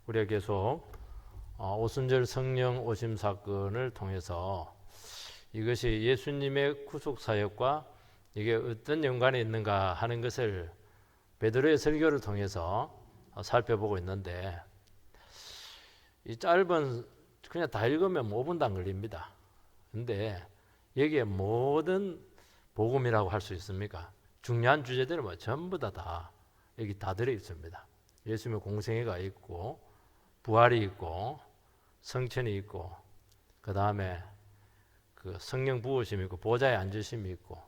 우리가 계속 오순절 성령 오심 사건을 통해서 이것이 예수님의 구속 사역과 이게 어떤 연관이 있는가 하는 것을 베드로의 설교를 통해서 살펴보고 있는데, 이 짧은 그냥 다 읽으면 5분도 안 걸립니다. 근데 여기에 모든 복음이라고 할 수 있습니까? 중요한 주제들은 전부 다 여기 다 들어 있습니다. 예수님의 공생애가 있고, 부활이 있고, 성천이 있고, 그 다음에 그 성령 부으심이 있고, 보좌에 앉으심이 있고,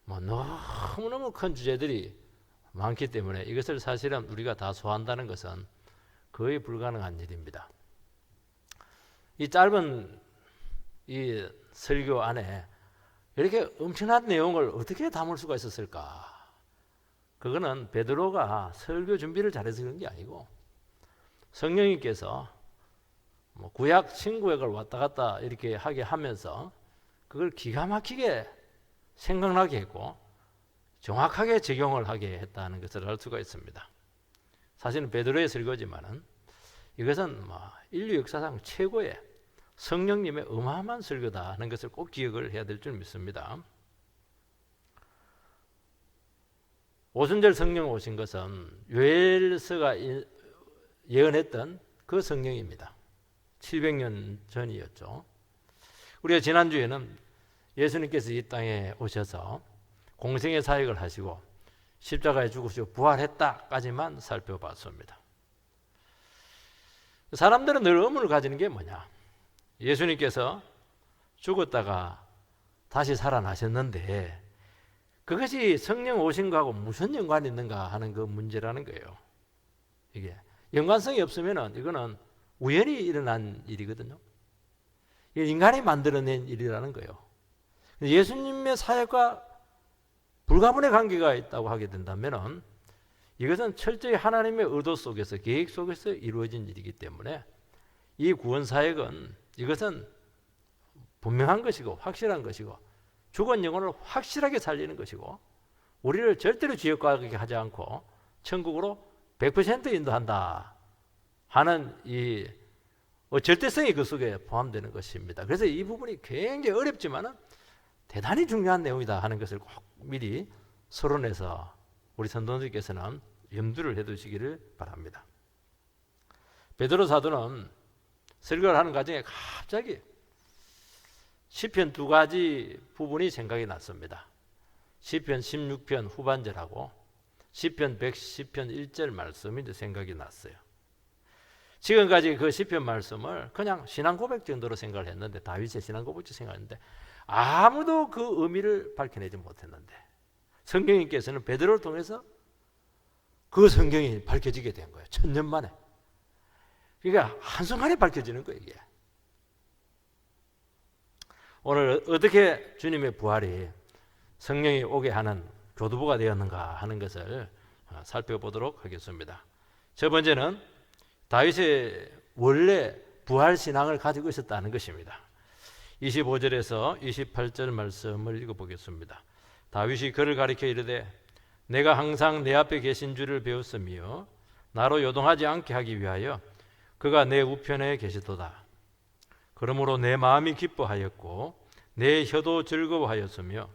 너무너무 큰 주제들이 많기 때문에 이것을 사실은 우리가 다 소화한다는 것은 거의 불가능한 일입니다. 이 짧은 이 설교 안에 이렇게 엄청난 내용을 어떻게 담을 수가 있었을까? 그거는 베드로가 설교 준비를 잘해서 그런 게 아니고, 성령님께서 구약 신구약을 왔다 갔다 이렇게 하게 하면서 그걸 기가 막히게 생각나게 했고 정확하게 적용을 하게 했다는 것을 알 수가 있습니다. 사실은 베드로의 설교지만은 이것은 인류 역사상 최고의 성령님의 어마어마한 설교다 하는 것을 꼭 기억을 해야 될 줄 믿습니다. 오순절 성령 오신 것은 요엘서가 예언했던 그 성령입니다. 700년 전이었죠. 우리가 지난주에는 예수님께서 이 땅에 오셔서 공생의 사역을 하시고 십자가에 죽으시고 부활했다까지만 살펴봤습니다. 사람들은 늘 의문을 가지는 게 뭐냐? 예수님께서 죽었다가 다시 살아나셨는데 그것이 성령 오신 거하고 무슨 연관이 있는가 하는 그 문제라는 거예요. 이게 연관성이 없으면은 이거는 우연히 일어난 일이거든요. 인간이 만들어낸 일이라는 거예요. 예수님의 사역과 불가분의 관계가 있다고 하게 된다면은 이것은 철저히 하나님의 의도 속에서, 계획 속에서 이루어진 일이기 때문에 이 구원 사역은 이것은 분명한 것이고 확실한 것이고 죽은 영혼을 확실하게 살리는 것이고 우리를 절대로 지옥 가게 하지 않고 천국으로 100% 인도한다 하는 이 절대성이 그 속에 포함되는 것입니다. 그래서 이 부분이 굉장히 어렵지만은 대단히 중요한 내용이다 하는 것을 꼭 미리 서론에서 우리 선동들께서는 염두를 해두시기를 바랍니다. 베드로 사도는 설교를 하는 과정에 갑자기 시편 두 가지 부분이 생각이 났습니다. 시편 16편 후반절하고 시편 110편 1절 말씀이 생각이 났어요. 지금까지 그 시편 말씀을 그냥 신앙 고백 정도로 생각을 했는데, 다윗의 신앙 고백도 생각했는데 아무도 그 의미를 밝혀내지 못했는데 성령님께서는 베드로를 통해서 그 성경이 밝혀지게 된 거예요. 1000년 만에. 그러니까 한순간에 밝혀지는 거예요, 이게. 오늘 어떻게 주님의 부활이 성령이 오게 하는 교두보가 되었는가 하는 것을 살펴보도록 하겠습니다. 첫 번째는 다윗의 원래 부활 신앙을 가지고 있었다는 것입니다. 25절에서 28절 말씀을 읽어보겠습니다. 다윗이 그를 가리켜 이르되 내가 항상 내 앞에 계신 줄을 배웠으며 나로 요동하지 않게 하기 위하여 그가 내 우편에 계시도다. 그러므로 내 마음이 기뻐하였고 내 혀도 즐거워하였으며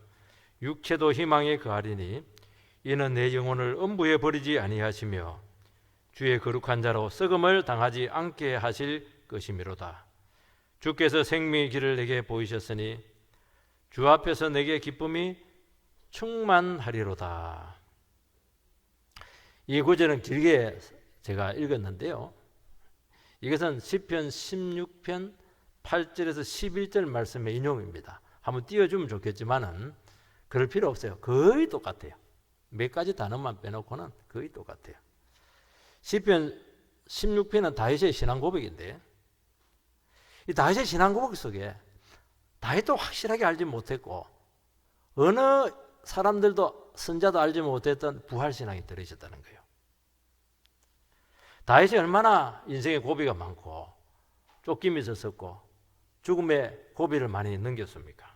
육체도 희망에 거하리니 이는 내 영혼을 음부에 버리지 아니하시며 주의 거룩한 자로 썩음을 당하지 않게 하실 것이미로다. 주께서 생명의 길을 내게 보이셨으니 주 앞에서 내게 기쁨이 충만하리로다. 이 구절은 길게 제가 읽었는데요, 이것은 시편 16편 8절에서 11절 말씀의 인용입니다. 한번 띄워주면 좋겠지만은 그럴 필요 없어요. 거의 똑같아요. 몇 가지 단어만 빼놓고는 거의 똑같아요. 시편 16편은 다윗의 신앙 고백인데, 이 다윗의 신앙 고백 속에 다윗도 확실하게 알지 못했고 어느 사람들도 선자도 알지 못했던 부활신앙이 들어있었다는 거예요. 다윗이 얼마나 인생의 고비가 많고 쫓김이 있었고 죽음의 고비를 많이 넘겼습니까?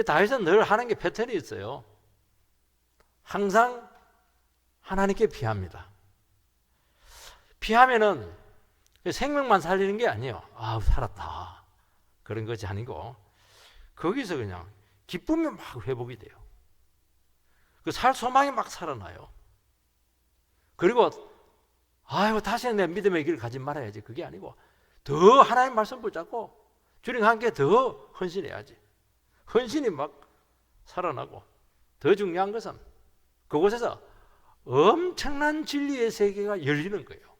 다윗은 늘 하는 게 패턴이 있어요. 항상 하나님께 피합니다. 피하면은 생명만 살리는 게 아니에요. 아, 살았다. 그런 것이 아니고 거기서 그냥 기쁨이 막 회복이 돼요. 그 살 소망이 막 살아나요. 그리고 아이고 다시는 내 믿음의 길을 가지 말아야지. 그게 아니고 더 하나님 말씀 붙잡고 주님과 함께 더 헌신해야지. 헌신이 막 살아나고 더 중요한 것은 그곳에서 엄청난 진리의 세계가 열리는 거예요.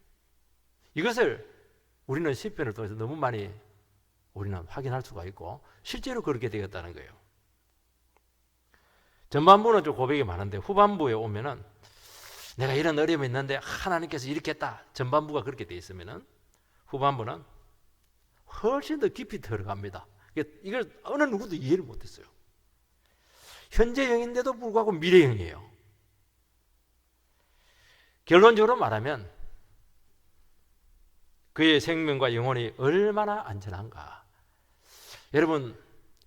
이것을 우리는 시편을 통해서 너무 많이 우리는 확인할 수가 있고 실제로 그렇게 되었다는 거예요. 전반부는 좀 고백이 많은데 후반부에 오면은 내가 이런 어려움이 있는데 하나님께서 이렇게 했다. 전반부가 그렇게 되어 있으면은 후반부는 훨씬 더 깊이 들어갑니다. 이걸 어느 누구도 이해를 못했어요. 현재형인데도 불구하고 미래형이에요. 결론적으로 말하면 그의 생명과 영혼이 얼마나 안전한가.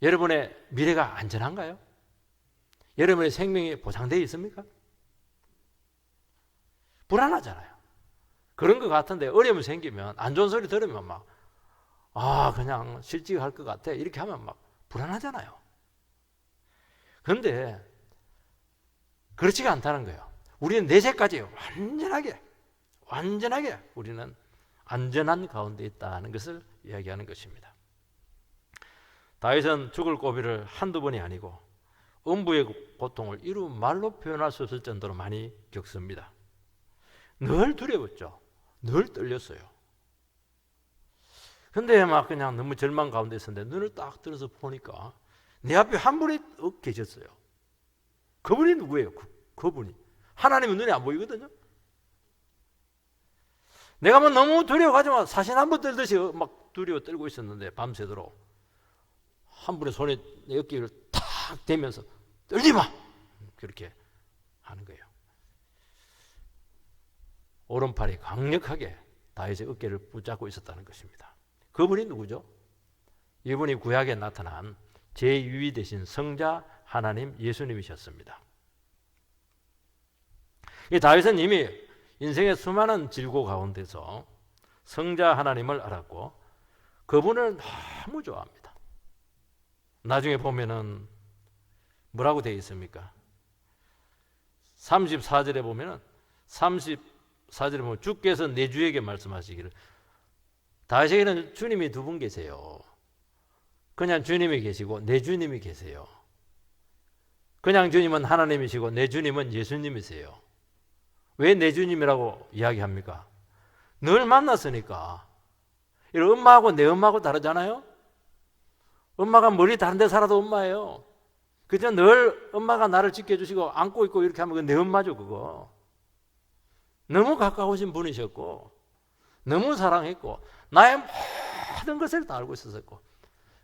여러분의 미래가 안전한가요? 여러분의 생명이 보장되어 있습니까? 불안하잖아요. 그런 것 같은데 어려움이 생기면 안 좋은 소리 들으면 막 그냥 실직할 것 같아 이렇게 하면 막 불안하잖아요. 그런데 그렇지가 않다는 거예요. 우리는 내세까지 완전하게 우리는 안전한 가운데 있다는 것을 이야기하는 것입니다. 다윗은 죽을 고비를 한두 번이 아니고 음부의 고통을 이루 말로 표현할 수 없을 정도로 많이 겪습니다. 늘 두려웠죠. 늘 떨렸어요. 근데 막 그냥 너무 절망 가운데 있었는데 눈을 딱 들어서 보니까 내 앞에 한 분이 계셨어요. 그분이 누구예요? 그분이. 하나님은 눈에 안 보이거든요. 내가 뭐 너무 두려워가지고 사신 한번 떨듯이 막 두려워 떨고 있었는데 밤새도록 한 분의 손에 내 어깨를 탁 대면서 떨지 마! 그렇게 하는 거예요. 오른팔이 강력하게 다윗의 어깨를 붙잡고 있었다는 것입니다. 그분이 누구죠? 이분이 구약에 나타난 제2위 되신 성자 하나님 예수님이셨습니다. 이 다윗은 이미 인생의 수많은 질고 가운데서 성자 하나님을 알았고 그분을 너무 좋아합니다. 나중에 보면은 뭐라고 되어 있습니까? 34절에 보면은 34절에 보면 주께서 내 주에게 말씀하시기를 다윗에게는 주님이 두 분 계세요. 그냥 주님이 계시고 내 주님이 계세요. 그냥 주님은 하나님이시고 내 주님은 예수님이세요. 왜 내 주님이라고 이야기합니까? 늘 만났으니까. 엄마하고 내 엄마하고 다르잖아요. 엄마가 머리 다른 데 살아도 엄마예요. 그저 늘 엄마가 나를 지켜주시고 안고 있고 이렇게 하면 내 엄마죠 그거. 너무 가까우신 분이셨고 너무 사랑했고 나의 모든 것을 다 알고 있었고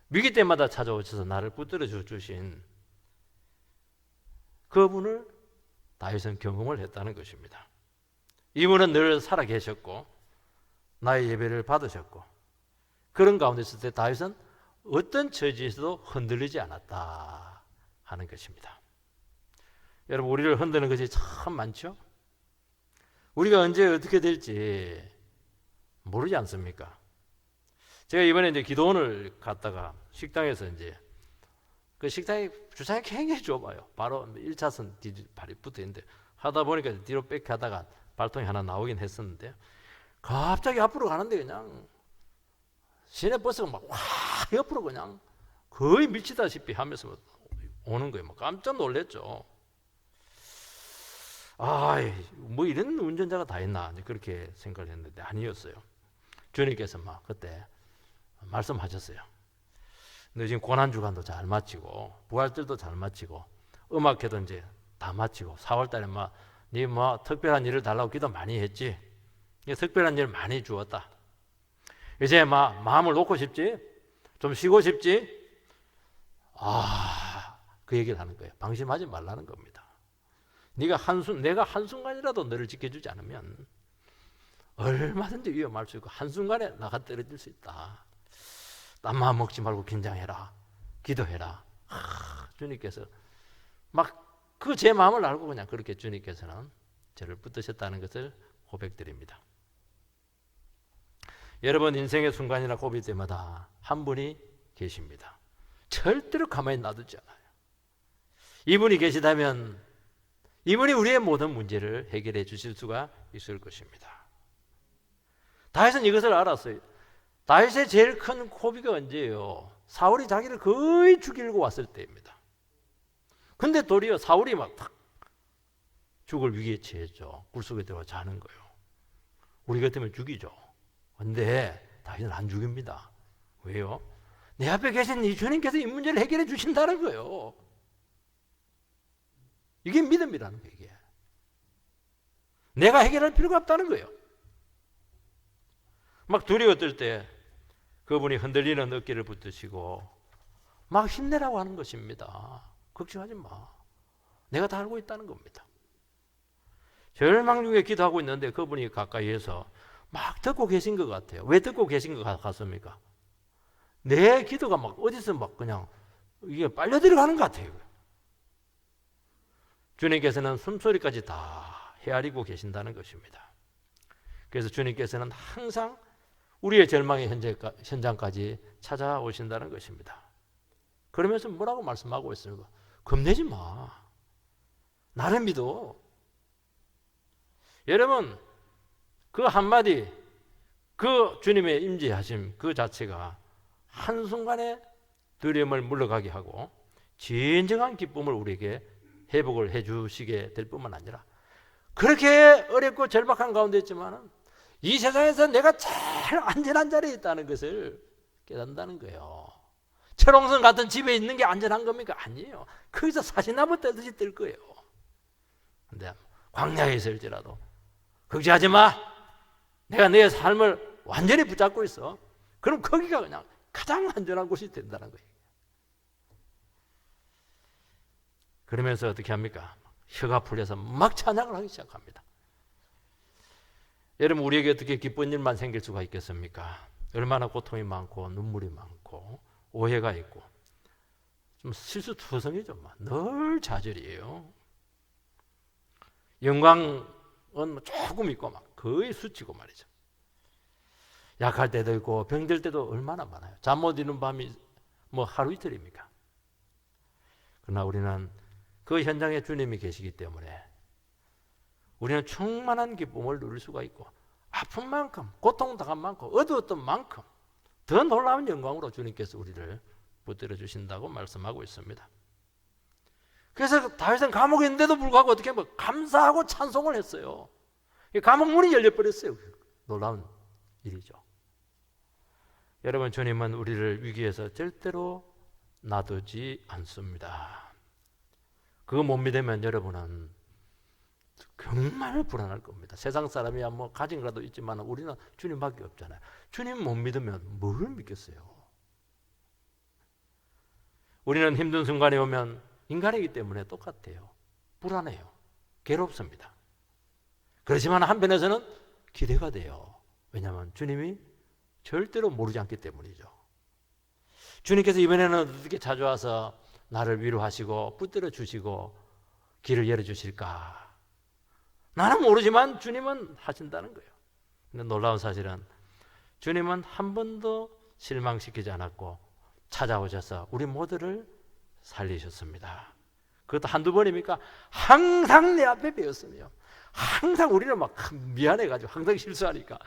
위기 때마다 찾아오셔서 나를 붙들어 주신 그분을 다윗은 경험을 했다는 것입니다. 이분은 늘 살아계셨고 나의 예배를 받으셨고 그런 가운데 있을 때 다윗은 어떤 처지에서도 흔들리지 않았다 하는 것입니다. 여러분 우리를 흔드는 것이 참 많죠. 우리가 언제 어떻게 될지 모르지 않습니까? 제가 이번에 이제 기도원을 갔다가 식당에서 이제 그 식당이 주차장이 굉장히 좁아요. 바로 1차선 발이 붙어 있는데 하다 보니까 뒤로 빽 하다가 발통이 하나 나오긴 했었는데 갑자기 앞으로 가는데 그냥 시내버스가 막 와 옆으로 그냥 거의 미치다시피 하면서 오는 거예요. 막 깜짝 놀랐죠. 뭐 이런 운전자가 다 있나 그렇게 생각을 했는데 아니었어요. 주님께서 막 그때 말씀하셨어요. 너 지금 고난주간도 잘 마치고 부활절도 잘 마치고 음악회도 이제 다 마치고 4월달에 네 특별한 일을 달라고 기도 많이 했지. 특별한 일 많이 주었다. 이제 마음을 놓고 싶지? 좀 쉬고 싶지? 그 얘기를 하는 거예요. 방심하지 말라는 겁니다. 내가 한순간이라도 너를 지켜주지 않으면 얼마든지 위험할 수 있고 한순간에 나가 떨어질 수 있다. 딴마음 먹지 말고 긴장해라. 기도해라. 주님께서 그 제 마음을 알고 그냥 그렇게 주님께서는 저를 붙드셨다는 것을 고백드립니다. 여러분 인생의 순간이나 고비 때마다 한 분이 계십니다. 절대로 가만히 놔두지 않아요. 이분이 계시다면 이분이 우리의 모든 문제를 해결해 주실 수가 있을 것입니다. 다윗은 이것을 알았어요. 다윗의 제일 큰 고비가 언제예요? 사울이 자기를 거의 죽이려고 왔을 때입니다. 근데 도리어 사울이 막 탁 죽을 위기에 처했죠. 굴속에 들어가 자는 거예요. 우리 같으면 죽이죠. 근데 다윗은 안 죽입니다. 왜요? 내 앞에 계신 이 주님께서 이 문제를 해결해 주신다는 거예요. 이게 믿음이라는 거예요. 이게. 내가 해결할 필요가 없다는 거예요. 막 두려워 떨 때 그분이 흔들리는 어깨를 붙드시고 막 힘내라고 하는 것입니다. 걱정하지 마. 내가 다 알고 있다는 겁니다. 절망 중에 기도하고 있는데 그분이 가까이에서 막 듣고 계신 것 같아요. 왜 듣고 계신 것 같습니까? 내 기도가 막 어디서 막 그냥 이게 빨려 들어가는 것 같아요. 주님께서는 숨소리까지 다 헤아리고 계신다는 것입니다. 그래서 주님께서는 항상 우리의 절망의 현장까지 찾아오신다는 것입니다. 그러면서 뭐라고 말씀하고 있습니까? 겁내지 마. 나를 믿어. 여러분, 그 한마디, 그 주님의 임재하심 그 자체가 한순간에 두려움을 물러가게 하고 진정한 기쁨을 우리에게 회복을 해주시게 될 뿐만 아니라 그렇게 어렵고 절박한 가운데 있지만 이 세상에서 내가 제일 안전한 자리에 있다는 것을 깨닫는다는 거예요. 철옹성 같은 집에 있는 게 안전한 겁니까? 아니에요. 거기서 사시나무 떼듯이 뜰 거예요. 근데 광야에 있을지라도 걱정하지 마. 내가 내 삶을 완전히 붙잡고 있어. 그럼 거기가 그냥 가장 안전한 곳이 된다는 거예요. 그러면서 어떻게 합니까? 혀가 풀려서 막 찬양을 하기 시작합니다. 여러분, 우리에게 어떻게 기쁜 일만 생길 수가 있겠습니까? 얼마나 고통이 많고 눈물이 많고 오해가 있고 좀 실수투성이죠. 늘 좌절이에요. 영광은 조금 있고 막 거의 수치고 말이죠. 약할 때도 있고 병들 때도 얼마나 많아요. 잠 못 이루는 밤이 뭐 하루 이틀입니까? 그러나 우리는 그 현장에 주님이 계시기 때문에 우리는 충만한 기쁨을 누릴 수가 있고 아픈 만큼, 고통당한 만큼, 어두웠던 만큼 더 놀라운 영광으로 주님께서 우리를 붙들어 주신다고 말씀하고 있습니다. 그래서 다윗은 감옥에 있는데도 불구하고 어떻게 하면 감사하고 찬송을 했어요. 감옥 문이 열려버렸어요. 놀라운 일이죠. 여러분, 주님은 우리를 위기에서 절대로 놔두지 않습니다. 그거 못 믿으면 여러분은 정말 불안할 겁니다. 세상 사람이야 뭐 가진 거라도 있지만 우리는 주님밖에 없잖아요. 주님 못 믿으면 뭘 믿겠어요? 우리는 힘든 순간에 오면 인간이기 때문에 똑같아요. 불안해요. 괴롭습니다. 그렇지만 한편에서는 기대가 돼요. 왜냐하면 주님이 절대로 모르지 않기 때문이죠. 주님께서 이번에는 어떻게 찾아와서 나를 위로하시고 붙들어 주시고 길을 열어주실까? 나는 모르지만 주님은 하신다는 거예요. 근데 놀라운 사실은 주님은 한 번도 실망시키지 않았고 찾아오셔서 우리 모두를 살리셨습니다. 그것도 한두 번입니까? 항상 내 앞에 배웠으며 항상 우리는 막 미안해가지고 항상 실수하니까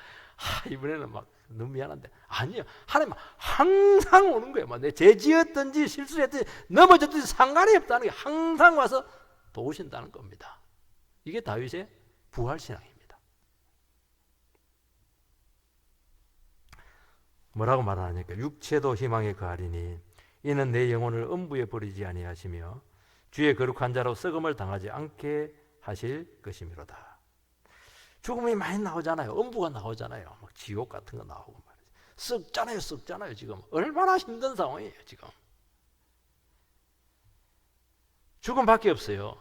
이번에는 막 너무 미안한데 아니요. 하나님 항상 오는 거예요. 내 죄 지었든지 실수했든지 넘어졌든지 상관이 없다는 게 항상 와서 도우신다는 겁니다. 이게 다윗의 부활신앙입니다. 뭐라고 말하니까 육체도 희망에 거하리니 이는 내 영혼을 음부에 버리지 아니하시며 주의 거룩한 자로 썩음을 당하지 않게 하실 것이미로다. 죽음이 많이 나오잖아요. 음부가 나오잖아요. 막 지옥 같은 거 나오고 말이죠. 썩잖아요. 지금 얼마나 힘든 상황이에요. 지금 죽음밖에 없어요.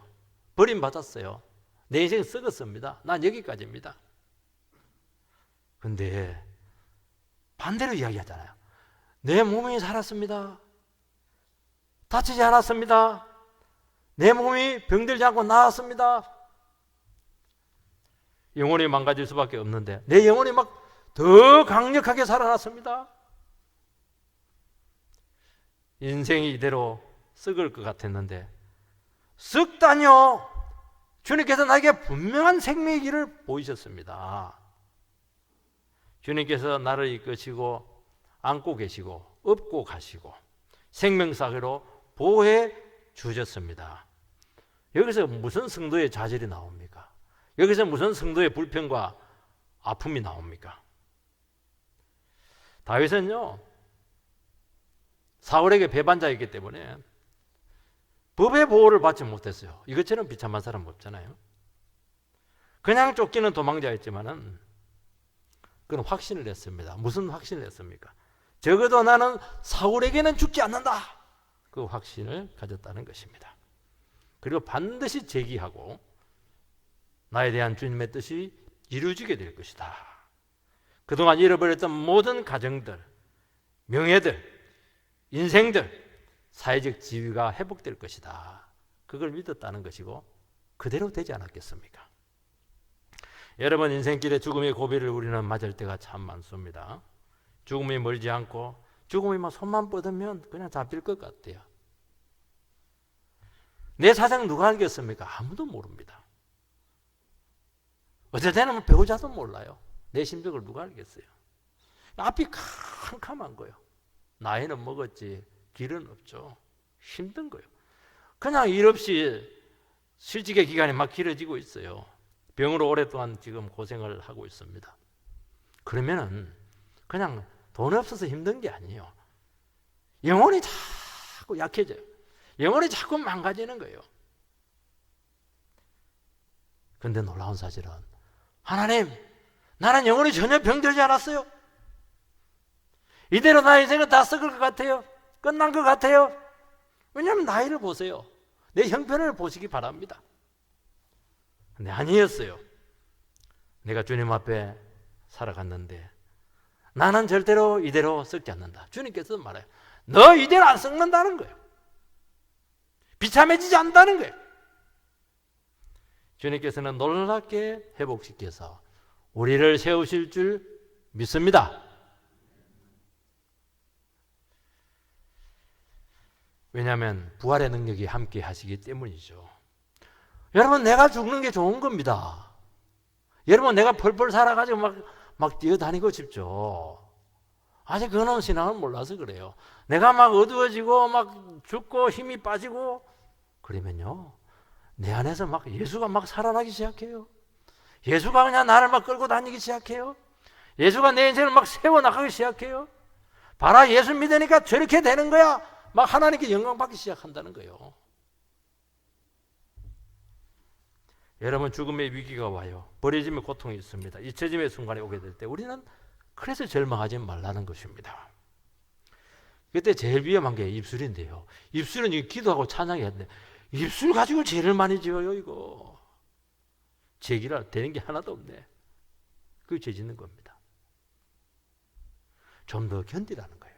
버림받았어요. 내 인생 썩었습니다. 난 여기까지입니다. 근데 반대로 이야기하잖아요. 내 몸이 살았습니다. 다치지 않았습니다. 내 몸이 병들지 않고 나았습니다. 영혼이 망가질 수밖에 없는데 내 영혼이 막 더 강력하게 살아났습니다. 인생이 이대로 썩을 것 같았는데 썩다뇨. 주님께서 나에게 분명한 생명의 길을 보이셨습니다. 주님께서 나를 이끄시고 안고 계시고 업고 가시고 생명사기로 보호해 주셨습니다. 여기서 무슨 성도의 좌절이 나옵니까? 여기서 무슨 성도의 불평과 아픔이 나옵니까? 다윗은요, 사울에게 배반자였기 때문에 법의 보호를 받지 못했어요. 이것처럼 비참한 사람 없잖아요. 그냥 쫓기는 도망자였지만은 그는 확신을 했습니다. 무슨 확신을 했습니까? 적어도 나는 사울에게는 죽지 않는다. 그 확신을 가졌다는 것입니다. 그리고 반드시 제기하고 나에 대한 주님의 뜻이 이루어지게 될 것이다. 그동안 잃어버렸던 모든 가정들, 명예들, 인생들, 사회적 지위가 회복될 것이다. 그걸 믿었다는 것이고 그대로 되지 않았겠습니까? 여러분, 인생길에 죽음의 고비를 우리는 맞을 때가 참 많습니다. 죽음이 멀지 않고 죽음이 막 손만 뻗으면 그냥 잡힐 것 같아요. 내 사정 누가 알겠습니까? 아무도 모릅니다. 어떨 때는 배우자도 몰라요. 내 심정을 누가 알겠어요? 앞이 캄캄한 거예요. 나이는 먹었지 길은 없죠. 힘든 거예요. 그냥 일 없이 실직의 기간이 막 길어지고 있어요. 병으로 오랫동안 지금 고생을 하고 있습니다. 그러면은 그냥 돈 없어서 힘든 게 아니에요. 영혼이 자꾸 약해져요. 영혼이 자꾸 망가지는 거예요. 그런데 놀라운 사실은 하나님, 나는 영혼이 전혀 병들지 않았어요. 이대로 나의 인생은 다 썩을 것 같아요. 끝난 것 같아요. 왜냐하면 나이를 보세요. 내 형편을 보시기 바랍니다. 근데 아니었어요. 내가 주님 앞에 살아갔는데 나는 절대로 이대로 썩지 않는다. 주님께서 말해요. 너 이대로 안 썩는다는 거예요. 비참해지지 않는다는 거예요. 주님께서는 놀랍게 회복시켜서 우리를 세우실 줄 믿습니다. 왜냐하면 부활의 능력이 함께 하시기 때문이죠. 여러분, 내가 죽는 게 좋은 겁니다. 여러분, 내가 펄펄 살아가지고 막 뛰어다니고 싶죠. 아직 근원 신앙을 몰라서 그래요. 내가 막 어두워지고 막 죽고 힘이 빠지고 그러면요, 내 안에서 막 예수가 막 살아나기 시작해요. 예수가 그냥 나를 막 끌고 다니기 시작해요. 예수가 내 인생을 막 세워나가기 시작해요. 봐라, 예수 믿으니까 저렇게 되는 거야. 막 하나님께 영광 받기 시작한다는 거예요. 여러분, 죽음의 위기가 와요. 버려짐의 고통이 있습니다. 잊혀짐의 순간에 오게 될 때 우리는 그래서 절망하지 말라는 것입니다. 그때 제일 위험한 게 입술인데요. 입술은 기도하고 찬양해야 되는데 입술 가지고 죄를 많이 지어요. 이거 죄기라 되는 게 하나도 없네. 그게 죄 짓는 겁니다. 좀 더 견디라는 거예요.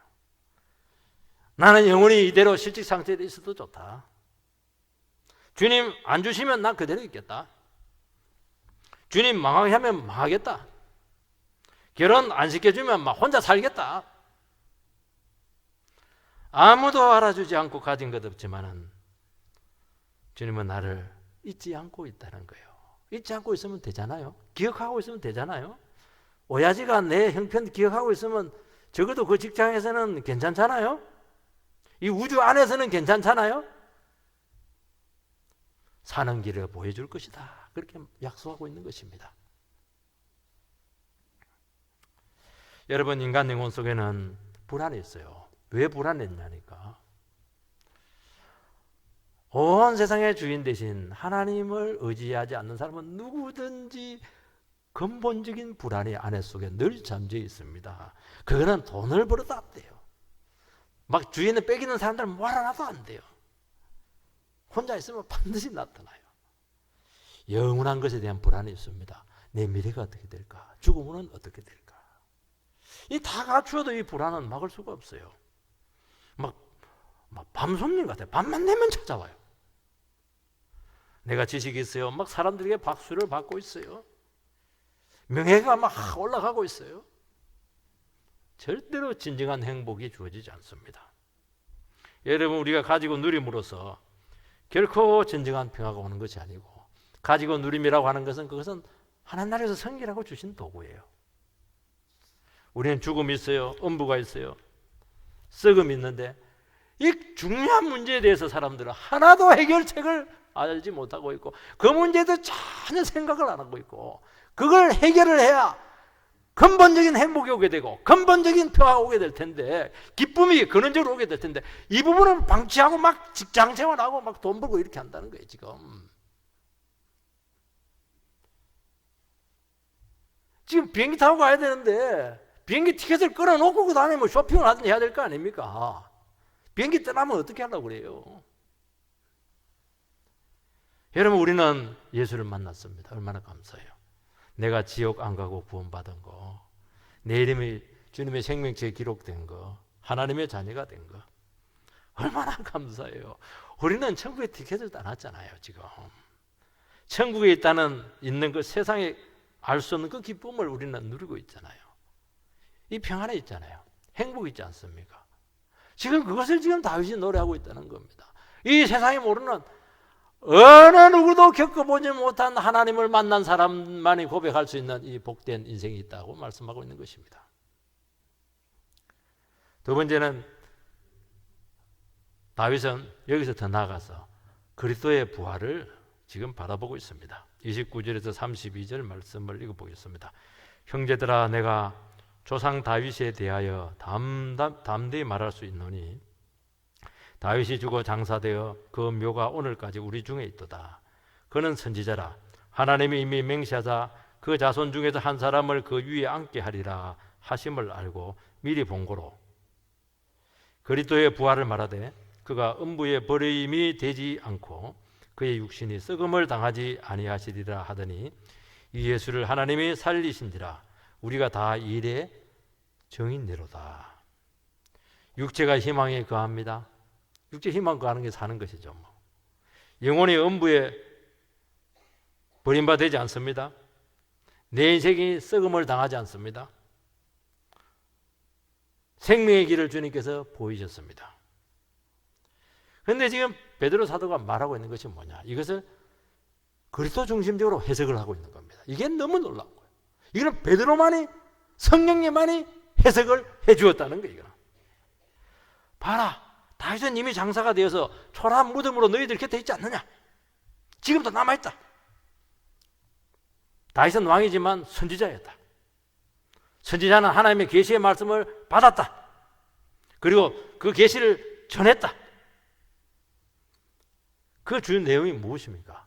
나는 영원히 이대로 실직 상태에 있어도 좋다. 주님 안 주시면 난 그대로 있겠다. 주님 망하게 하면 망하겠다. 결혼 안 시켜주면 막 혼자 살겠다. 아무도 알아주지 않고 가진 것 없지만은 주님은 나를 잊지 않고 있다는 거예요. 잊지 않고 있으면 되잖아요. 기억하고 있으면 되잖아요. 오야지가 내 형편 기억하고 있으면 적어도 그 직장에서는 괜찮잖아요. 이 우주 안에서는 괜찮잖아요. 사는 길을 보여줄 것이다. 그렇게 약속하고 있는 것입니다. 여러분, 인간 영혼 속에는 불안이 있어요. 왜 불안했냐니까. 온 세상의 주인 대신 하나님을 의지하지 않는 사람은 누구든지 근본적인 불안이 안에 속에 늘 잠재 있습니다. 그거는 돈을 벌어도 안 돼요. 막 주인을 빼기는 사람들은 뭐하나도 안 돼요. 혼자 있으면 반드시 나타나요. 영원한 것에 대한 불안이 있습니다. 내 미래가 어떻게 될까? 죽음은 어떻게 될까? 이 다 갖추어도 이 불안은 막을 수가 없어요. 막 밤손님 같아요. 밤만 되면 찾아와요. 내가 지식이 있어요. 막 사람들에게 박수를 받고 있어요. 명예가 막 올라가고 있어요. 절대로 진정한 행복이 주어지지 않습니다. 여러분, 우리가 가지고 누림으로써 결코 진정한 평화가 오는 것이 아니고, 가지고 누림이라고 하는 것은 그것은 하나님나라에서 성기라고 주신 도구예요. 우리는 죽음이 있어요, 음부가 있어요, 썩음이 있는데 이 중요한 문제에 대해서 사람들은 하나도 해결책을 알지 못하고 있고, 그 문제도 전혀 생각을 안 하고 있고, 그걸 해결을 해야 근본적인 행복이 오게 되고 근본적인 평화가 오게 될 텐데, 기쁨이 근원적으로 오게 될 텐데, 이 부분은 방치하고 막 직장생활하고 막 돈 벌고 이렇게 한다는 거예요. 지금 비행기 타고 가야 되는데 비행기 티켓을 끊어놓고 그 다음에 뭐 쇼핑을 하든지 해야 될 거 아닙니까? 비행기 떠나면 어떻게 하려고 그래요? 여러분, 우리는 예수를 만났습니다. 얼마나 감사해요. 내가 지옥 안 가고 구원받은 거, 내 이름이 주님의 생명책에 기록된 거, 하나님의 자녀가 된 거, 얼마나 감사해요. 우리는 천국에 티켓을 따놨잖아요. 지금 천국에 있는 그 세상에 알 수 없는 그 기쁨을 우리는 누리고 있잖아요. 이 평안에 있잖아요. 행복이 있지 않습니까? 지금 그것을 지금 다윗이 노래하고 있다는 겁니다. 이 세상에 모르는 어느 누구도 겪어보지 못한 하나님을 만난 사람만이 고백할 수 있는 이 복된 인생이 있다고 말씀하고 있는 것입니다. 두 번째는, 다윗은 여기서 더 나아가서 그리스도의 부활을 지금 바라보고 있습니다. 29절에서 32절 말씀을 읽어보겠습니다. 형제들아, 내가 조상 다윗에 대하여 담대히 말할 수 있노니, 다윗이 죽어 장사되어 그 묘가 오늘까지 우리 중에 있도다. 그는 선지자라. 하나님이 이미 맹세하사 그 자손 중에서 한 사람을 그 위에 앉게 하리라 하심을 알고 미리 본 고로 그리스도의 부활을 말하되, 그가 음부에 버림이 되지 않고 그의 육신이 썩음을 당하지 아니하시리라 하더니, 이 예수를 하나님이 살리신지라. 우리가 다 이 일의 증인되로다. 육체가 희망에 거합니다. 육체 희망 거하는 게 사는 것이죠. 영혼이 음부에 버림받지 않습니다. 내 인생이 썩음을 당하지 않습니다. 생명의 길을 주님께서 보이셨습니다. 그런데 지금 베드로 사도가 말하고 있는 것이 뭐냐? 이것을 그리스도 중심적으로 해석을 하고 있는 겁니다. 이게 너무 놀라운 거예요. 이거는 베드로만이, 성령님만이 해석을 해주었다는 거예요. 봐라, 다윗은 이미 장사가 되어서 초라한 무덤으로 너희들 곁에 있지 않느냐? 지금도 남아있다. 다윗은 왕이지만 선지자였다. 선지자는 하나님의 계시의 말씀을 받았다. 그리고 그 계시를 전했다. 그 주요 내용이 무엇입니까?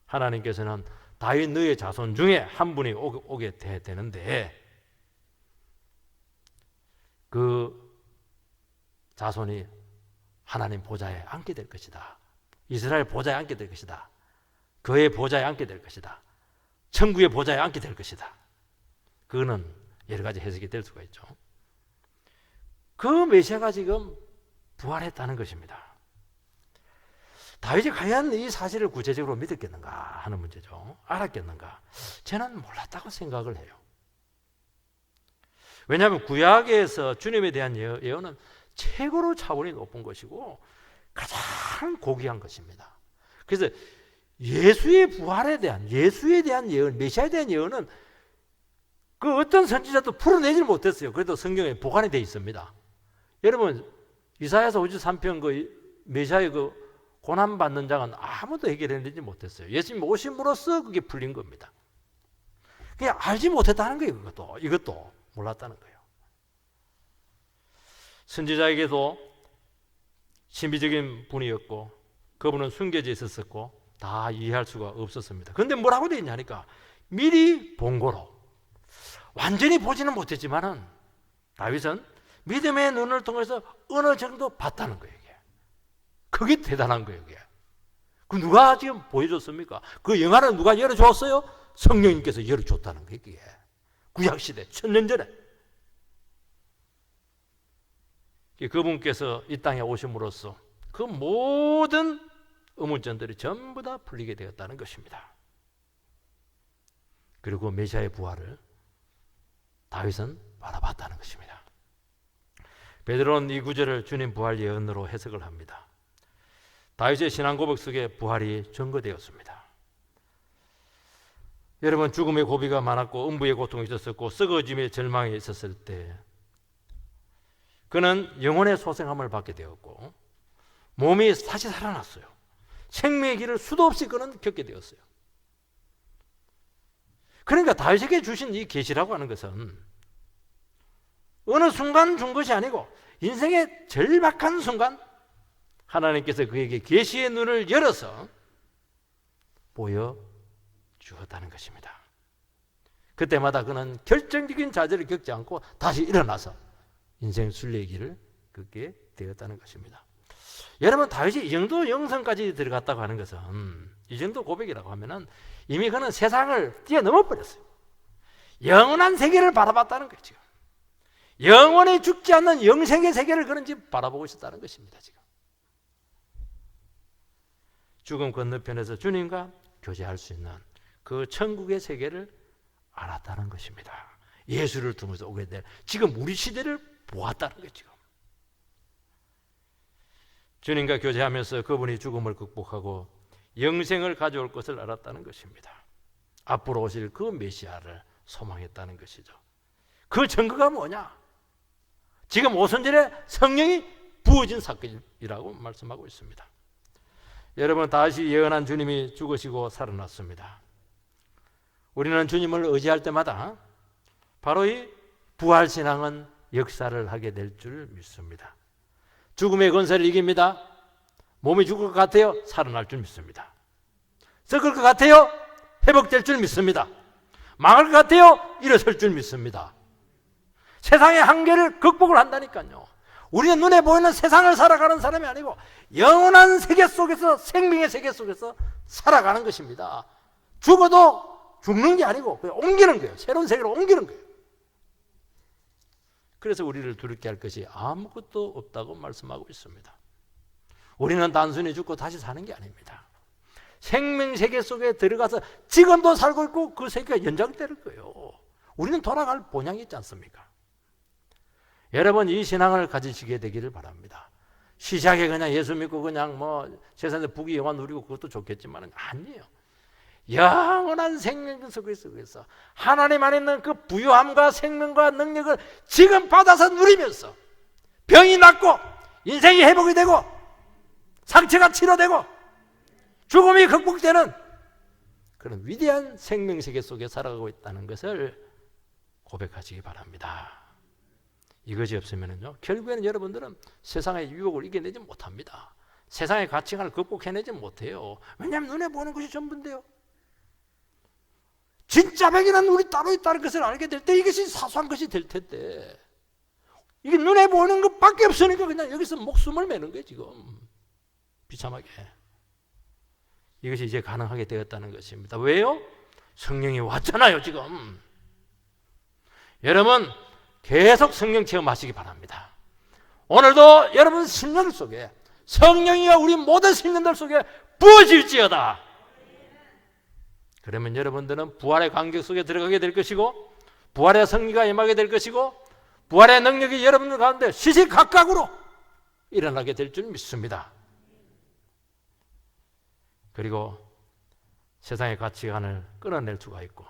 하나님께서는 다윗 너의 자손 중에 한 분이 오게 되는데, 그 자손이 하나님 보좌에 앉게 될 것이다. 이스라엘 보좌에 앉게 될 것이다. 그의 보좌에 앉게 될 것이다. 천국의 보좌에 앉게 될 것이다. 그거는 여러 가지 해석이 될 수가 있죠. 그 메시아가 지금 부활했다는 것입니다. 다윗이 과연 이 사실을 구체적으로 믿었겠는가 하는 문제죠. 알았겠는가? 저는 몰랐다고 생각을 해요. 왜냐하면 구약에서 주님에 대한 예언은 최고로 차원이 높은 것이고 가장 고귀한 것입니다. 그래서 예수의 부활에 대한, 예수에 대한 예언, 메시아에 대한 예언은 그 어떤 선지자도 풀어내지 못했어요. 그래도 성경에 보관이 되어 있습니다. 여러분, 이사야서 53편 그 메시아의 그 고난받는 장은 아무도 해결해내지 못했어요. 예수님 오심으로써 그게 풀린 겁니다. 그냥 알지 못했다는 거예요. 이것도 몰랐다는 거예요. 선지자에게도 신비적인 분이었고 그분은 숨겨져 있었고 다 이해할 수가 없었습니다. 그런데 뭐라고 되어 있냐니까, 미리 본 거로. 완전히 보지는 못했지만은 다윗은 믿음의 눈을 통해서 어느 정도 봤다는 거예요. 그게 대단한 거예요. 그 누가 지금 보여줬습니까? 그 영화를 누가 열어줬어요? 성령님께서 열어줬다는 거예요. 그게 구약시대 1000년 전에 그분께서 이 땅에 오심으로써 그 모든 의문점들이 전부 다 풀리게 되었다는 것입니다. 그리고 메시아의 부활을 다윗은 바라봤다는 것입니다. 베드로는 이 구절을 주님 부활 예언으로 해석을 합니다. 다윗의 신앙 고백 속에 부활이 증거되었습니다. 여러분, 죽음의 고비가 많았고 음부의 고통이 있었고 썩어짐의 절망이 있었을 때 그는 영혼의 소생함을 받게 되었고 몸이 다시 살아났어요. 생명의 길을 수도 없이 그는 겪게 되었어요. 그러니까 다윗에게 주신 이 계시라고 하는 것은 어느 순간 준 것이 아니고 인생의 절박한 순간 하나님께서 그에게 계시의 눈을 열어서 보여주었다는 것입니다. 그때마다 그는 결정적인 좌절을 겪지 않고 다시 일어나서 인생 순례의 길을 걷게 되었다는 것입니다. 여러분, 다윗이 이 정도 영성까지 들어갔다고 하는 것은, 이 정도 고백이라고 하면은 이미 그는 세상을 뛰어넘어 버렸어요. 영원한 세계를 바라봤다는 거죠. 영원히 죽지 않는 영생의 세계를 그는 지금 바라보고 있었다는 것입니다. 지금 죽음 건너편에서 주님과 교제할 수 있는 그 천국의 세계를 알았다는 것입니다. 예수를 통해서 오게 될 지금 우리 시대를 보았다는 거죠. 주님과 교제하면서 그분이 죽음을 극복하고 영생을 가져올 것을 알았다는 것입니다. 앞으로 오실 그 메시아를 소망했다는 것이죠. 그 증거가 뭐냐? 지금 오순절에 성령이 부어진 사건이라고 말씀하고 있습니다. 여러분, 다시 예언한 주님이 죽으시고 살아났습니다. 우리는 주님을 의지할 때마다 바로 이 부활신앙은 역사를 하게 될 줄 믿습니다. 죽음의 권세를 이깁니다. 몸이 죽을 것 같아요? 살아날 줄 믿습니다. 썩을 것 같아요? 회복될 줄 믿습니다. 망할 것 같아요? 일어설 줄 믿습니다. 세상의 한계를 극복을 한다니까요. 우리는 눈에 보이는 세상을 살아가는 사람이 아니고 영원한 세계 속에서, 생명의 세계 속에서 살아가는 것입니다. 죽어도 죽는 게 아니고 그냥 옮기는 거예요. 새로운 세계로 옮기는 거예요. 그래서 우리를 두렵게 할 것이 아무것도 없다고 말씀하고 있습니다. 우리는 단순히 죽고 다시 사는 게 아닙니다. 생명 세계 속에 들어가서 지금도 살고 있고 그 세계가 연장될 거예요. 우리는 돌아갈 본향이 있지 않습니까? 여러분, 이 신앙을 가지시게 되기를 바랍니다. 시작에 그냥 예수 믿고 그냥 세상에 부귀영화 누리고 그것도 좋겠지만 아니에요. 영원한 생명 속에서 하나님 안에 있는 그 부유함과 생명과 능력을 지금 받아서 누리면서 병이 낫고 인생이 회복이 되고 상처가 치료되고 죽음이 극복되는 그런 위대한 생명세계 속에 살아가고 있다는 것을 고백하시기 바랍니다. 이것이 없으면요, 결국에는 여러분들은 세상의 유혹을 이겨내지 못합니다. 세상의 가치관을 극복해내지 못해요. 왜냐하면 눈에 보는 것이 전부인데요. 진짜 백이란 우리 따로 있다는 것을 알게 될 때 이것이 사소한 것이 될 텐데 이게 눈에 보이는 것밖에 없으니까 그냥 여기서 목숨을 매는 거예요. 지금 비참하게. 이것이 이제 가능하게 되었다는 것입니다. 왜요? 성령이 왔잖아요. 지금 여러분 계속 성령 체험하시기 바랍니다. 오늘도 여러분 심령 속에 성령이가 우리 모든 심령들 속에 부어질지어다. 그러면 여러분들은 부활의 간격 속에 들어가게 될 것이고 부활의 승리가 임하게 될 것이고 부활의 능력이 여러분들 가운데 시시각각으로 일어나게 될 줄 믿습니다. 그리고 세상의 가치관을 끌어낼 수가 있고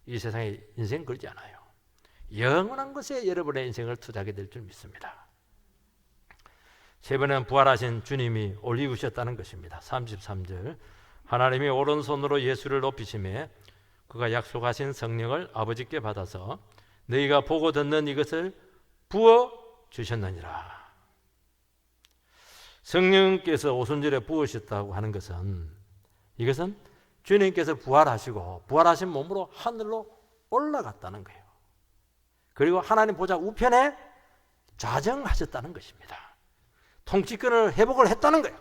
이 세상에 인생 걸지 않아요. 영원한 것에 여러분의 인생을 투자하게 될 줄 믿습니다. 세 번은 부활하신 주님이 올리우셨다는 것입니다. 33절 하나님이 오른손으로 예수를 높이시매 그가 약속하신 성령을 아버지께 받아서 너희가 보고 듣는 이것을 부어주셨느니라. 성령께서 오순절에 부으셨다고 하는 것은 이것은 주님께서 부활하시고 부활하신 몸으로 하늘로 올라갔다는 거예요. 그리고 하나님 보좌 우편에 좌정하셨다는 것입니다. 통치권을 회복을 했다는 거예요.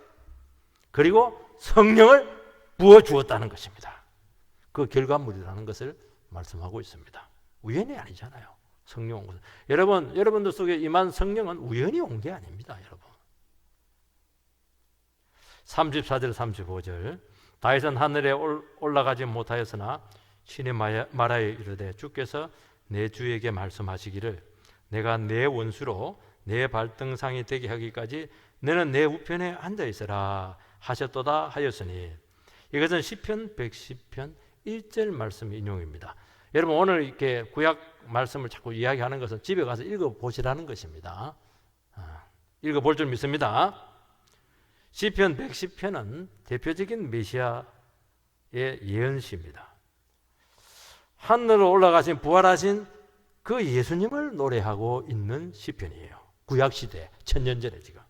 그리고 성령을 부어주었다는 것입니다. 그 결과물이라는 것을 말씀하고 있습니다. 우연이 아니잖아요. 성령 온 것은. 여러분들 속에 임한 성령은 우연히 온 게 아닙니다. 여러분. 34절 35절 다윗은 하늘에 올라가지 못하였으나 신이 말하여 이르되 주께서 내 주에게 말씀하시기를 내가 내 원수로 내 발등상이 되게 하기까지 너는 내 우편에 앉아 있으라 하셨도다 하였으니, 이것은 시편 110편 1절 말씀 인용입니다. 여러분, 오늘 이렇게 구약 말씀을 자꾸 이야기하는 것은 집에 가서 읽어보시라는 것입니다. 읽어볼 줄 믿습니다. 시편 110편은 대표적인 메시아의 예언시입니다. 하늘로 올라가신 부활하신 그 예수님을 노래하고 있는 시편이에요. 구약시대 천년전에. 지금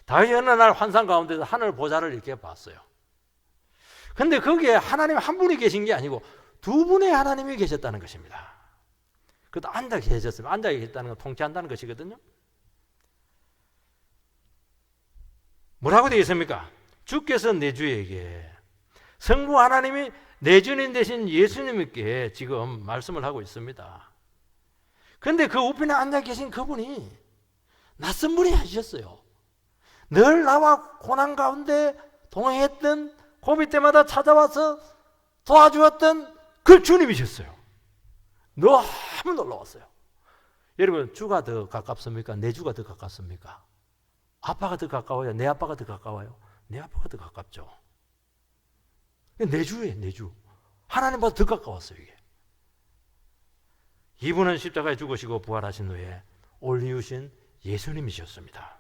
다윗이 어느 날 환상 가운데서 하늘 보좌를 이렇게 봤어요. 근데 거기에 하나님 한 분이 계신 게 아니고 두 분의 하나님이 계셨다는 것입니다. 그것도 앉아 계셨으면, 앉아 계셨다는 건 통치한다는 것이거든요. 뭐라고 되어 있습니까? 주께서 내 주에게, 성부 하나님이 내 주님 되신 예수님께 지금 말씀을 하고 있습니다. 그런데 그 우편에 앉아 계신 그분이 낯선 분이 아니셨어요. 늘 나와 고난 가운데 동행했던, 고비 때마다 찾아와서 도와주었던 그 주님이셨어요. 너무 놀라웠어요. 여러분, 주가 더 가깝습니까? 내 주가 더 가깝습니까? 아빠가 더 가까워요? 내 아빠가 더 가까워요? 내 아빠가 더 가깝죠. 내 주예요, 내 주. 하나님보다 더 가까웠어요, 이게. 이분은 십자가에 죽으시고 부활하신 후에 올리우신 예수님이셨습니다.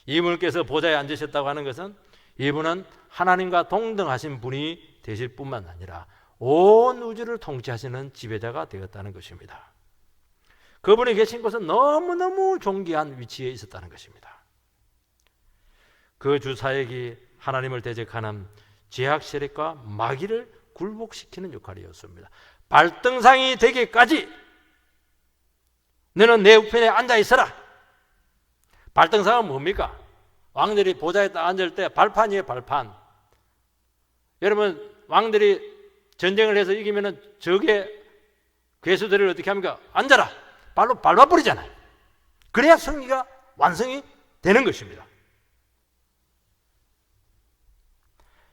이분께서 보좌에 앉으셨다고 하는 것은 이분은 하나님과 동등하신 분이 되실 뿐만 아니라 온 우주를 통치하시는 지배자가 되었다는 것입니다. 그분이 계신 곳은 너무너무 존귀한 위치에 있었다는 것입니다. 그 주 사역이 하나님을 대적하는 죄악 세력과 마귀를 굴복시키는 역할이었습니다. 발등상이 되기까지 너는 내 우편에 앉아 있어라. 발등상은 뭡니까? 왕들이 보좌에 딱 앉을 때 발판이에요, 발판. 여러분, 왕들이 전쟁을 해서 이기면은 적의 괴수들을 어떻게 합니까? 앉아라. 발로 밟아버리잖아요. 그래야 승리가 완성이 되는 것입니다.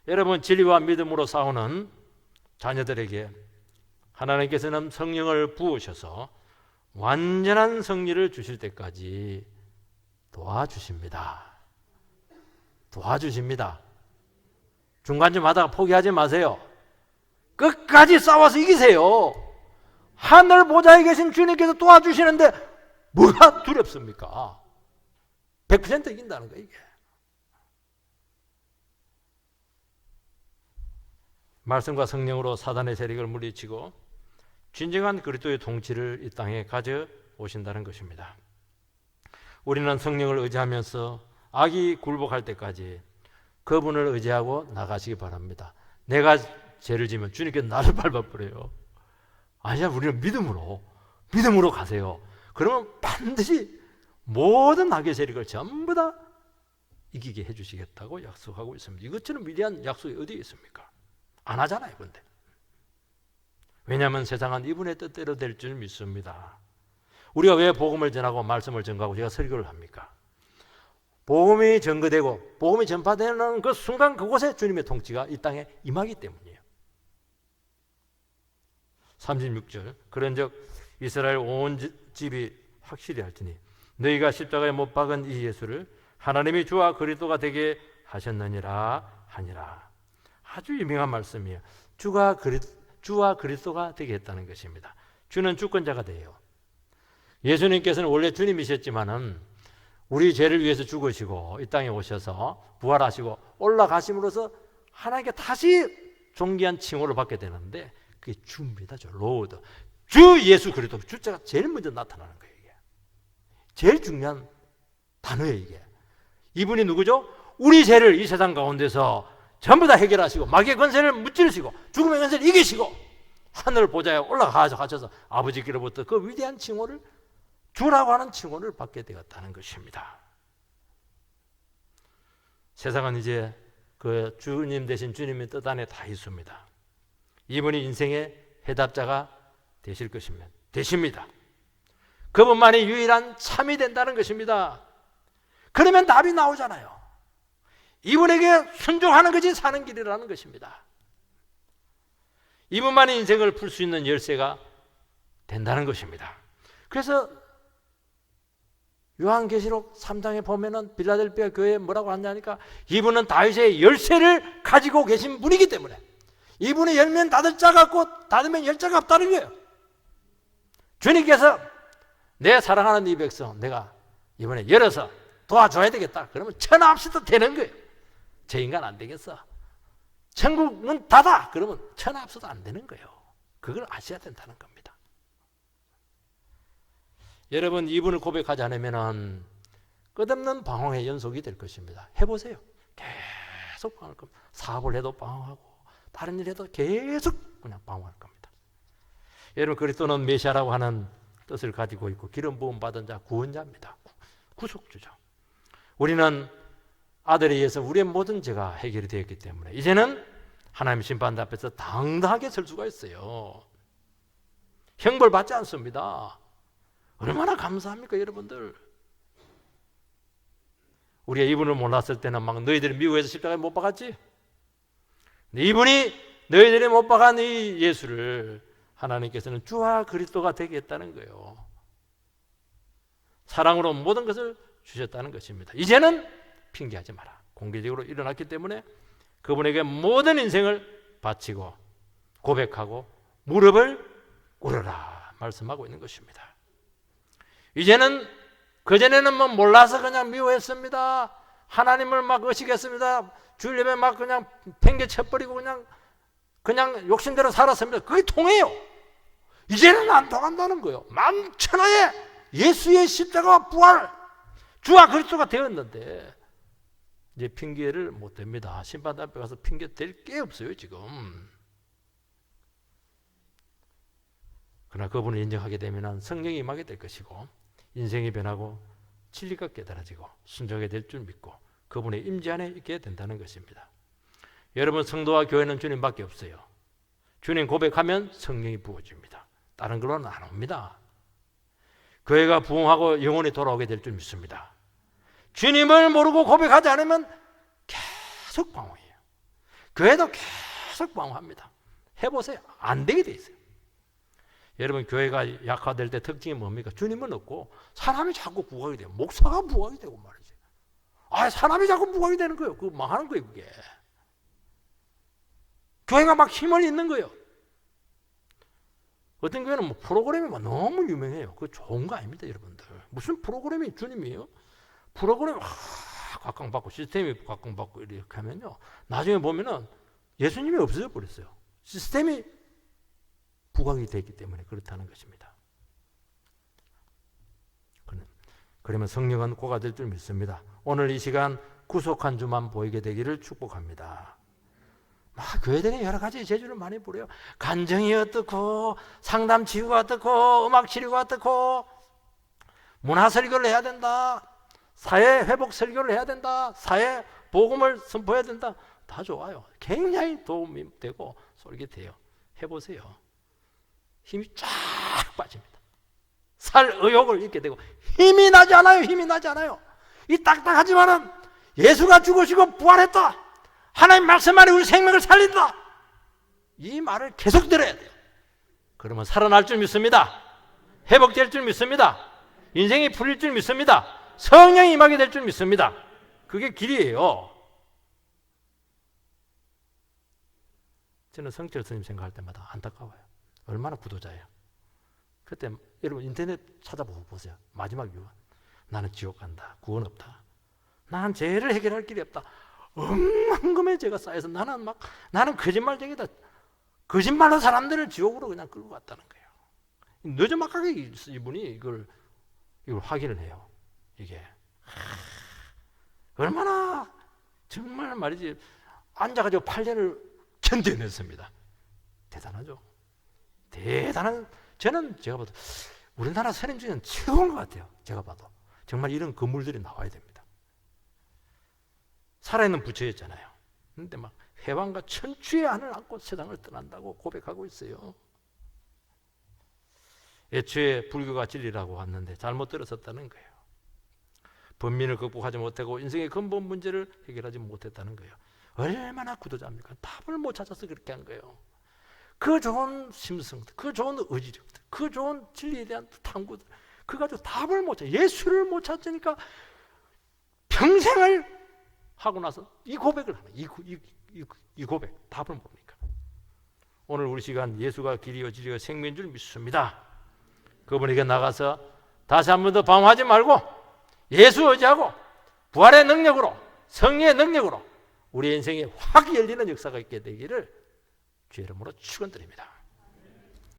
여러분, 진리와 믿음으로 싸우는 자녀들에게 하나님께서는 성령을 부으셔서 완전한 승리를 주실 때까지 도와주십니다. 도와주십니다. 중간쯤 하다가 포기하지 마세요. 끝까지 싸워서 이기세요. 하늘 보좌에 계신 주님께서 도와주시는데 뭐가 두렵습니까? 100% 이긴다는 거예요, 이게. 말씀과 성령으로 사단의 세력을 물리치고 진정한 그리스도의 통치를 이 땅에 가져오신다는 것입니다. 우리는 성령을 의지하면서 악이 굴복할 때까지 그분을 의지하고 나가시기 바랍니다. 내가 죄를 지면 주님께서 나를 밟아버려요. 아니야, 우리는 믿음으로 가세요. 그러면 반드시 모든 악의 세력을 전부 다 이기게 해주시겠다고 약속하고 있습니다. 이것처럼 위대한 약속이 어디에 있습니까? 안 하잖아요, 근데. 왜냐하면 세상은 이분의 뜻대로 될 줄 믿습니다. 우리가 왜 복음을 전하고 말씀을 전가하고 제가 설교를 합니까? 복음이 전거되고 복음이 전파되는 그 순간 그곳에 주님의 통치가 이 땅에 임하기 때문이에요. 36절, 그런즉 이스라엘 온 집이 확실히 알지니 너희가 십자가에 못 박은 이 예수를 하나님이 주와 그리스도가 되게 하셨느니라 하니라. 아주 유명한 말씀이에요. 주와 그리스도가 되게 했다는 것입니다. 주는 주권자가 돼요. 예수님께서는 원래 주님이셨지만은 우리 죄를 위해서 죽으시고 이 땅에 오셔서 부활하시고 올라가심으로써 하나님께 다시 존귀한 칭호를 받게 되는데 그게 주입니다. 로드. 주 예수 그리스도. 주자가 제일 먼저 나타나는 거예요. 이게. 제일 중요한 단어예요, 이게. 이분이 누구죠? 우리 죄를 이 세상 가운데서 전부 다 해결하시고 마귀의 권세를 무찌르시고 죽음의 권세를 이기시고 하늘 보좌에 올라가셔서 아버지께로부터 그 위대한 칭호를, 주라고 하는 칭호를 받게 되었다는 것입니다. 세상은 이제 그 주님 대신 주님의 뜻 안에 다 있습니다. 이분이 인생의 해답자가 되실 것입니다. 되십니다. 그분만이 유일한 참이 된다는 것입니다. 그러면 답이 나오잖아요. 이분에게 순종하는 것이 사는 길이라는 것입니다. 이분만이 인생을 풀 수 있는 열쇠가 된다는 것입니다. 그래서 요한계시록 3장에 보면은 빌라델피아 교회에 뭐라고 하냐니까 이분은 다윗의 열쇠를 가지고 계신 분이기 때문에 이분이 열면 닫을 자가 없고 닫으면 열 자가 없다는 거예요. 주님께서 내 사랑하는 이 백성 내가 이번에 열어서 도와줘야 되겠다. 그러면 천하 없이도 되는 거예요. 저 인간 안 되겠어. 천국은 닫아. 그러면 천하 없어도 안 되는 거예요. 그걸 아셔야 된다는 겁니다. 여러분 이분을 고백하지 않으면 끝없는 방황의 연속이 될 것입니다. 해보세요. 계속 방황할 겁니다. 사업을 해도 방황하고 다른 일 해도 계속 그냥 방황할 겁니다. 여러분 그리스도는 메시아라고 하는 뜻을 가지고 있고 기름 부음 받은 자 구원자입니다. 구속주죠. 우리는 아들에 의해서 우리의 모든 죄가 해결이 되었기 때문에 이제는 하나님 심판 앞에서 당당하게 설 수가 있어요. 형벌 받지 않습니다. 얼마나 감사합니까 여러분들. 우리가 이분을 몰랐을 때는 막 너희들이 미국에서 십자가에 못 박았지. 이분이 너희들이 못 박은 이 예수를 하나님께서는 주와 그리스도가 되게 했다는 거예요. 사랑으로 모든 것을 주셨다는 것입니다. 이제는 핑계하지 마라. 공개적으로 일어났기 때문에 그분에게 모든 인생을 바치고 고백하고 무릎을 꿇으라 말씀하고 있는 것입니다. 이제는 그전에는 뭐 몰라서 그냥 미워했습니다. 하나님을 막 의식했습니다. 주일예배 막 그냥 팽개 쳐버리고 그냥 욕심대로 살았습니다. 그게 통해요. 이제는 안 통한다는 거예요. 만천하에 예수의 십자가와 부활, 주와 그리스도가 되었는데 이제 핑계를 못 댑니다. 심판 앞에 가서 핑계 댈 게 없어요 지금. 그러나 그분을 인정하게 되면 성령이 임하게 될 것이고 인생이 변하고 진리가 깨달아지고 순종하게 될 줄 믿고 그분의 임재 안에 있게 된다는 것입니다. 여러분 성도와 교회는 주님밖에 없어요. 주님 고백하면 성령이 부어집니다. 다른 걸로는 안 옵니다. 교회가 부흥하고 영원히 돌아오게 될 줄 믿습니다. 주님을 모르고 고백하지 않으면 계속 방황해요. 교회도 계속 방황합니다. 해보세요. 안 되게 돼 있어요. 여러분 교회가 약화될 때 특징이 뭡니까? 주님은 없고 사람이 자꾸 부각이 돼요. 목사가 부각이 되고 말이지. 사람이 자꾸 부각이 되는 거예요. 그거 망하는 거예요 그게. 교회가 막 힘을 잃는 거예요. 어떤 교회는 뭐 프로그램이 막 너무 유명해요. 그거 좋은 거 아닙니다 여러분들. 무슨 프로그램이 주님이에요? 프로그램 각광받고 시스템이 각광받고 이렇게 하면요 나중에 보면은 예수님이 없어져 버렸어요. 시스템이 부각이 되기 때문에 그렇다는 것입니다. 그러면 성령은 고가 될 줄 믿습니다. 오늘 이 시간 구속한 주만 보이게 되기를 축복합니다. 교회들이 여러 가지 재주를 많이 부려요. 간증이 어떻고 상담 치유가 어떻고 음악 치료가 어떻고 문화 설교를 해야 된다. 사회 회복 설교를 해야 된다. 사회 복음을 선포해야 된다. 다 좋아요. 굉장히 도움이 되고 솔깃해요. 해보세요. 힘이 쫙 빠집니다. 살 의욕을 잃게 되고 힘이 나지 않아요. 힘이 나지 않아요. 이 딱딱하지만은 예수가 죽으시고 부활했다. 하나님 말씀 안에 우리 생명을 살린다. 이 말을 계속 들어야 돼요. 그러면 살아날 줄 믿습니다. 회복될 줄 믿습니다. 인생이 풀릴 줄 믿습니다. 성령이 임하게 될 줄 믿습니다. 그게 길이에요. 저는 성철 스님 생각할 때마다 안타까워요. 얼마나 구도자예요. 그때 여러분 인터넷 찾아보고 보세요. 마지막 유언. 나는 지옥 간다. 구원 없다. 나는 죄를 해결할 길이 없다. 엉망금의 죄가 쌓여서 나는 거짓말쟁이다. 거짓말로 사람들을 지옥으로 그냥 끌고 갔다는 거예요. 늦어막하게 이분이 이걸 확인을 해요. 이게 얼마나 정말 말이지 앉아가지고 8년을 견뎌냈습니다. 대단하죠. 대단한. 저는 제가 봐도 우리나라 선임 중에는 최고인 것 같아요. 제가 봐도 정말 이런 건물들이 나와야 됩니다. 살아있는 부처였잖아요. 그런데 막 해방과 천추의 안을 안고 세상을 떠난다고 고백하고 있어요. 애초에 불교가 진리라고 왔는데 잘못 들었었다는 거예요. 번민을 극복하지 못하고 인생의 근본 문제를 해결하지 못했다는 거예요. 얼마나 구도자입니까? 답을 못 찾아서 그렇게 한 거예요. 그 좋은 심성들, 그 좋은 의지력들, 그 좋은 진리에 대한 탐구들, 그 가지고 답을 못 찾아. 예수를 못 찾으니까 평생을 하고 나서 이 고백을 하는, 이 고백, 답을 뭡니까? 오늘 우리 시간 예수가 길이요 진리요 생명인 줄 믿습니다. 그분에게 나가서 다시 한 번 더 방황하지 말고 예수 의지하고 부활의 능력으로, 성령의 능력으로 우리 인생에 확 열리는 역사가 있게 되기를 주의 이름으로 축원드립니다.